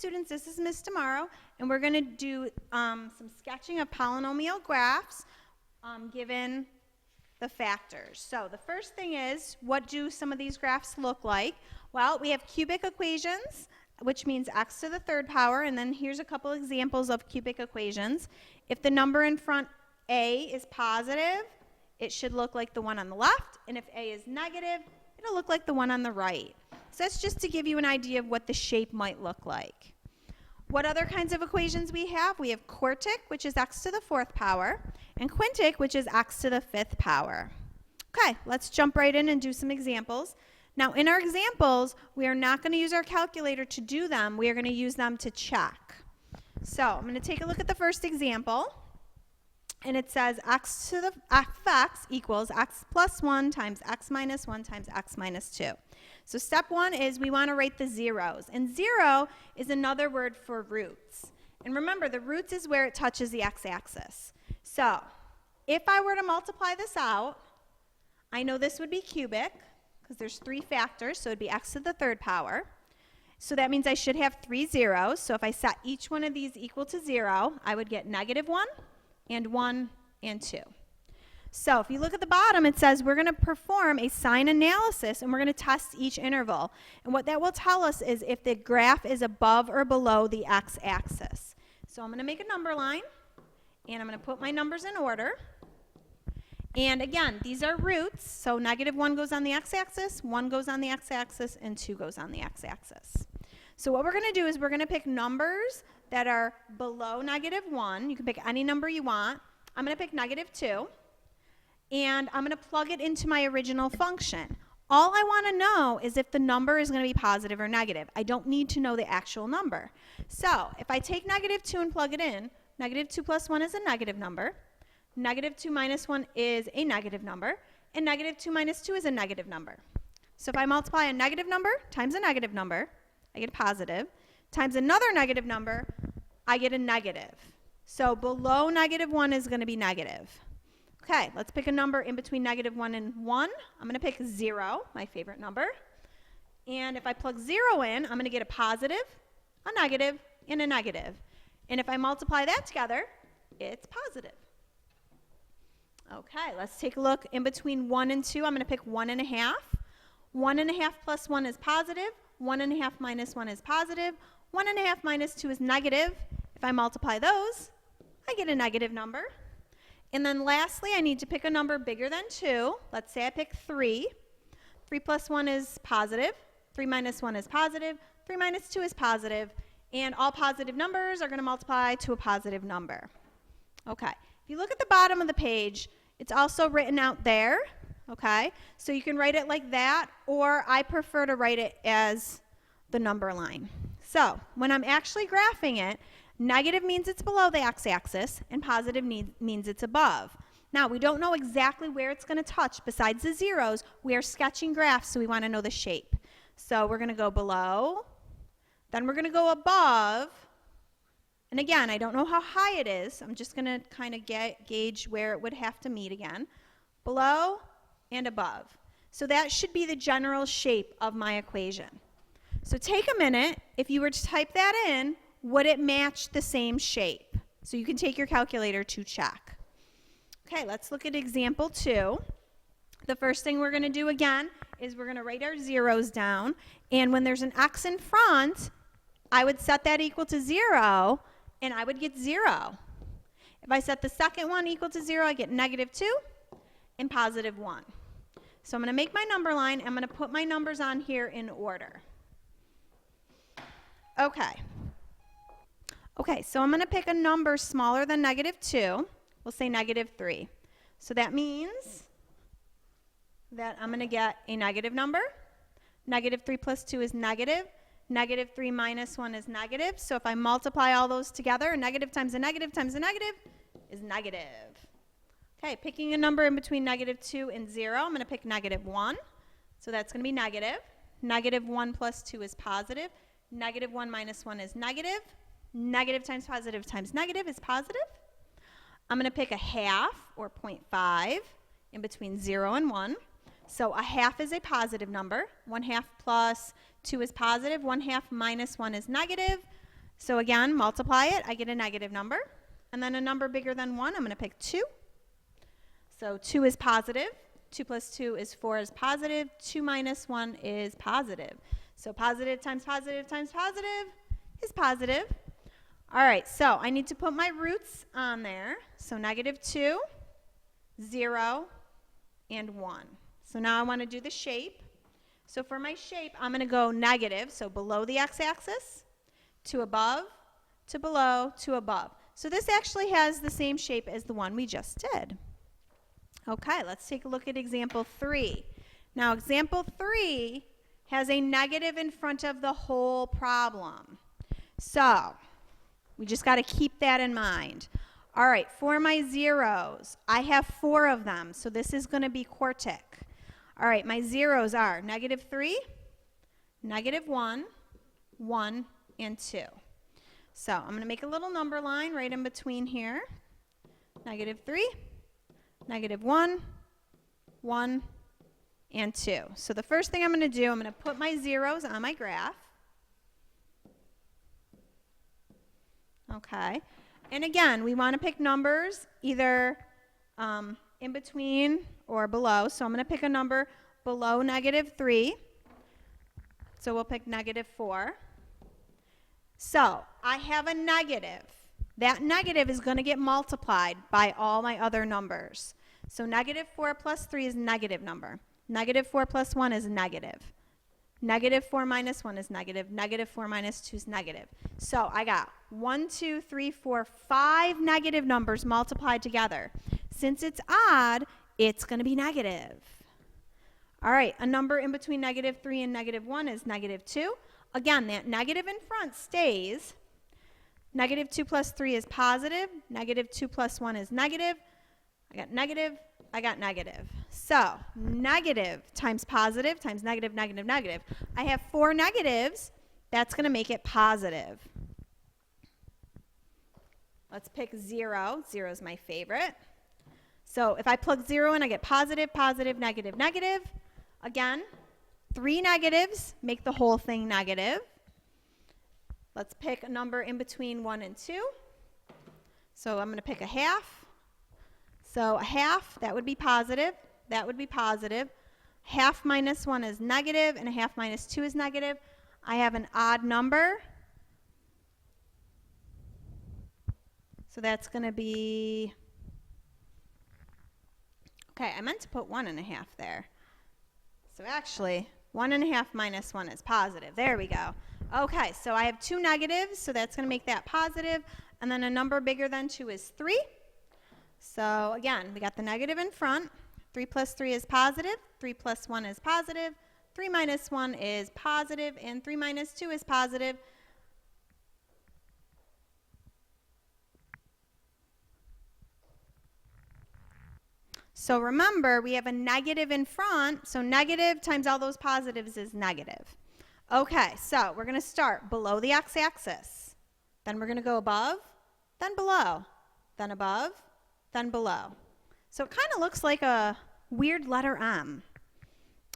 students, this is Miss Tomorrow, and we're going to do some sketching of polynomial graphs given the factors. So the first thing is, what do some of these graphs look like? Well, we have cubic equations, which means x to the third power, and then here's a couple examples of cubic equations. If the number in front a is positive, it should look like the one on the left, and if a is negative, it'll look like the one on the right. So that's just to give you an idea of what the shape might look like. What other kinds of equations we have? We have quartic, which is x to the fourth power, and quintic, which is x to the fifth power. Okay, let's jump right in and do some examples. Now, in our examples, we are not going to use our calculator to do them. We are going to use them to check. So I'm going to take a look at the first example. And it says x to the fx equals x plus 1 times x minus 1 times x minus 2. So step one is we want to write the zeros. And 0 is another word for roots. And remember, the roots is where it touches the x-axis. So if I were to multiply this out, I know this would be cubic, because there's 3 factors, so it would be x to the third power. So that means I should have 3 zeros. So if I set each one of these equal to 0, I would get negative 1. And 1 and 2. So if you look at the bottom, it says we're going to perform a sign analysis and we're going to test each interval. And what that will tell us is if the graph is above or below the x-axis. So I'm going to make a number line and I'm going to put my numbers in order. And again, these are roots, so negative 1 goes on the x-axis, 1 goes on the x-axis, and 2 goes on the x-axis. So what we're going to do is we're going to pick numbers that are below negative 1. You can pick any number you want. I'm going to pick negative 2. And I'm going to plug it into my original function. All I want to know is if the number is going to be positive or negative. I don't need to know the actual number. So if I take negative 2 and plug it in, negative 2 plus 1 is a negative number. Negative 2 minus 1 is a negative number. And negative 2 minus 2 is a negative number. So if I multiply a negative number times a negative number, I get a positive, times another negative number, I get a negative. So below negative 1 is going to be negative. Okay, let's pick a number in between negative 1 and 1. I'm going to pick 0, my favorite number. And if I plug 0 in, I'm going to get a positive, a negative, and a negative. And if I multiply that together, it's positive. Okay, let's take a look in between 1 and 2. I'm going to pick 1.5. 1.5 plus 1 is positive. 1.5 minus 1 is positive. 1.5 minus 2 is negative. If I multiply those, I get a negative number. And then lastly, I need to pick a number bigger than 2. Let's say I pick 3. 3 plus 1 is positive. 3 minus 1 is positive. 3 minus 2 is positive. And all positive numbers are going to multiply to a positive number. Okay, if you look at the bottom of the page, it's also written out there. Okay, so you can write it like that, or I prefer to write it as the number line. So when I'm actually graphing it, negative means it's below the x-axis, and positive means it's above. Now, we don't know exactly where it's going to touch. Besides the zeros, we are sketching graphs, so we want to know the shape. So we're going to go below, then we're going to go above, and again, I don't know how high it is. I'm just going to kind of gauge where it would have to meet again. Below and above. So that should be the general shape of my equation. So take a minute. If you were to type that in, would it match the same shape? So you can take your calculator to check. Okay, let's look at example 2. The first thing we're going to do again is we're going to write our zeros down. And when there's an x in front, I would set that equal to 0, and I would get 0. If I set the second one equal to 0, I get negative 2 and positive 1. So I'm going to make my number line. I'm going to put my numbers on here in order. Okay. Okay, so I'm going to pick a number smaller than negative 2. We'll say negative 3. So that means that I'm going to get a negative number. Negative 3 plus 2 is negative. Negative 3 minus 1 is negative. So if I multiply all those together, a negative times a negative times a negative is negative. Okay, picking a number in between negative 2 and 0, I'm going to pick negative 1. So that's going to be negative. Negative 1 plus 2 is positive. Negative 1 minus 1 is negative. Negative times negative is positive. I'm going to pick a half, or 0.5, in between 0 and 1. So a half is a positive number. 1/2 plus 2 is positive. 1/2 minus 1 is negative. So again, multiply it, I get a negative number. And then a number bigger than 1, I'm going to pick 2. So 2 is positive. 2 plus 2 is 4 is positive. 2 minus 1 is positive. So positive times positive times positive is positive. All right, so I need to put my roots on there. So negative 2, 0, and 1. So now I want to do the shape. So for my shape, I'm going to go negative, so below the x-axis, to above, to below, to above. So this actually has the same shape as the one we just did. Okay, let's take a look at example 3. Now example 3 has a negative in front of the whole problem. So we just got to keep that in mind. All right, for my zeros, I have 4 of them, so this is going to be quartic. All right, my zeros are negative 3, negative 1, 1, and 2. So I'm going to make a little number line right in between here. Negative 3, negative 1, 1, and 2. So the first thing I'm going to do, I'm going to put my zeros on my graph. Okay. And again, we want to pick numbers either in between or below. So I'm going to pick a number below negative 3. So we'll pick negative 4. So I have a negative. That negative is going to get multiplied by all my other numbers. So negative 4 plus 3 is a negative number. Negative 4 plus 1 is negative. Negative 4 minus 1 is negative. Negative 4 minus 2 is negative. So I got 1, 2, 3, 4, 5 negative numbers multiplied together. Since it's odd, it's going to be negative. All right, a number in between negative 3 and negative 1 is negative 2. Again, that negative in front stays. Negative 2 plus 3 is positive. Negative 2 plus 1 is negative. I got negative. I got negative. So negative times positive times negative, negative, negative. I have 4 negatives. That's going to make it positive. Let's pick 0. 0 is my favorite. So if I plug 0 in, I get positive, positive, negative, negative. Again, 3 negatives make the whole thing negative. Let's pick a number in between 1 and 2. So I'm going to pick a half. So a half, that would be positive. That would be positive. Half minus 1 is negative, and a half minus 2 is negative. I have an odd number. So that's going to be, okay, I meant to put 1.5 there. So actually, 1.5 minus 1 is positive. There we go. Okay, so I have 2 negatives, so that's going to make that positive. And then a number bigger than 2 is 3. So again, we got the negative in front. 3 plus 3 is positive. 3 plus 1 is positive. 3 minus 1 is positive, and 3 minus 2 is positive. So remember, we have a negative in front, so negative times all those positives is negative. Okay, so we're going to start below the x-axis. Then we're going to go above, then below, then above, then below. So it kind of looks like a weird letter M.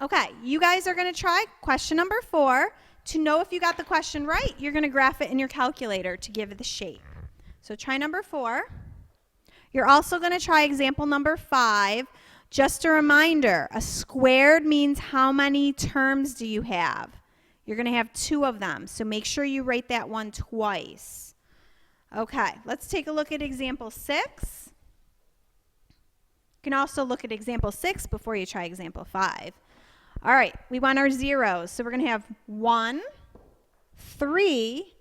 Okay, you guys are going to try question number 4. To know if you got the question right, you're going to graph it in your calculator to give it the shape. So try number 4. You're also going to try example number 5. Just a reminder, a squared means how many terms do you have? You're going to have 2 of them, so make sure you write that one twice. Okay, let's take a look at example 6. You can also look at example 6 before you try example 5. All right, we want our zeros, so we're going to have 1, 3,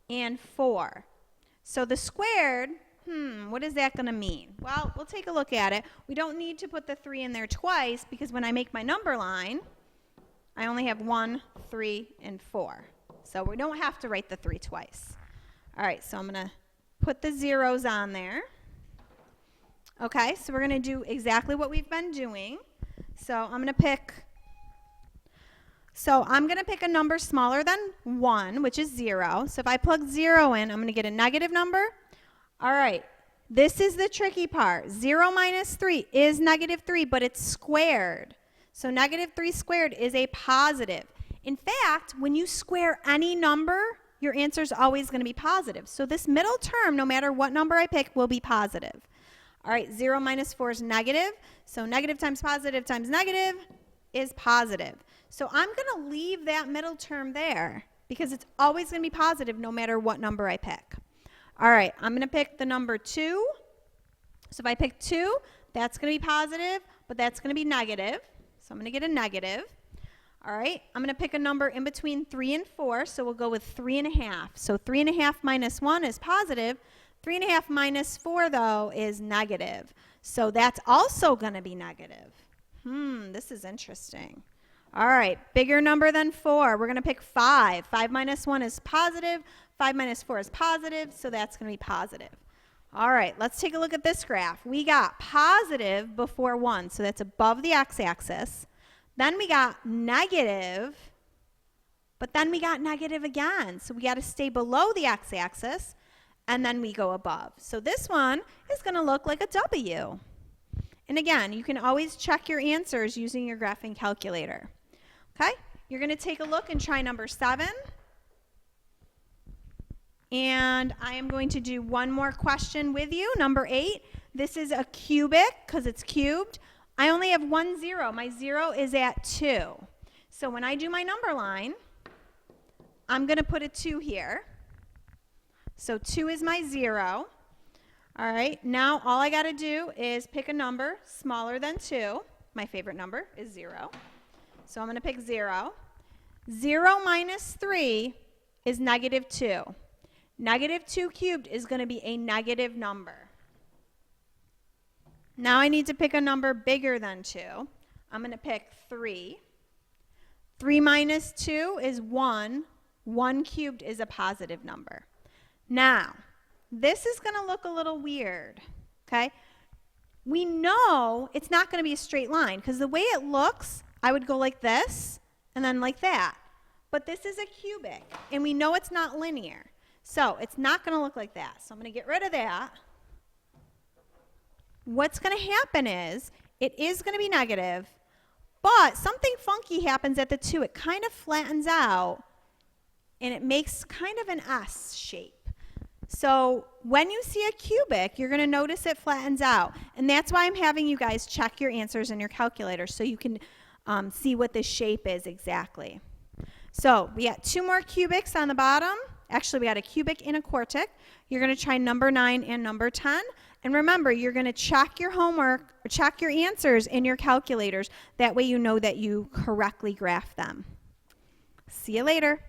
and 4. So the squared, what is that going to mean? Well, we'll take a look at it. We don't need to put the 3 in there twice because when I make my number line, I only have 1, 3, and 4. So we don't have to write the 3 twice. All right, so I'm going to put the zeros on there. Okay, so we're going to do exactly what we've been doing. So I'm going to pick a number smaller than 1, which is 0. So if I plug 0 in, I'm going to get a negative number. All right, this is the tricky part. 0 minus 3 is negative 3, but it's squared. So negative 3 squared is a positive. In fact, when you square any number, your answer is always going to be positive. So this middle term, no matter what number I pick, will be positive. All right, 0 minus 4 is negative. So negative times negative is positive. So I'm going to leave that middle term there because it's always going to be positive no matter what number I pick. All right, I'm going to pick the number 2. So if I pick 2, that's going to be positive, but that's going to be negative. So I'm going to get a negative. All right, I'm going to pick a number in between 3 and 4, so we'll go with 3.5. So 3.5 minus 1 is positive. 3.5 minus 4, though, is negative. So that's also going to be negative. This is interesting. All right, bigger number than 4. We're going to pick 5. 5 minus 1 is positive. 5 minus 4 is positive, so that's going to be positive. All right, let's take a look at this graph. We got positive before 1, so that's above the x-axis. Then we got negative, but then we got negative again. So we got to stay below the x-axis, and then we go above. So this one is going to look like a W. And again, you can always check your answers using your graphing calculator. Okay, you're going to take a look and try number 7. And I am going to do one more question with you, number 8. This is a cubic because it's cubed. I only have 1 0. My 0 is at 2. So when I do my number line, I'm going to put a 2 here. So 2 is my 0. All right, now all I got to do is pick a number smaller than 2. My favorite number is 0. So I'm going to pick 0. 0 minus 3 is negative 2. Negative 2 cubed is going to be a negative number. Now I need to pick a number bigger than 2. I'm going to pick 3. 3 minus 2 is 1. 1 cubed is a positive number. Now, this is going to look a little weird, okay? We know it's not going to be a straight line because the way it looks, I would go like this and then like that. But this is a cubic, and we know it's not linear. So it's not going to look like that. So I'm going to get rid of that. What's going to happen is it is going to be negative, but something funky happens at the 2. It kind of flattens out, and it makes kind of an S shape. So when you see a cubic, you're going to notice it flattens out. And that's why I'm having you guys check your answers in your calculator so you can see what the shape is exactly. So we got 2 more cubics on the bottom. Actually, we got a cubic and a quartic. You're going to try number 9 and number 10. And remember, you're going to check your homework, or check your answers in your calculators. That way you know that you correctly graph them. See you later.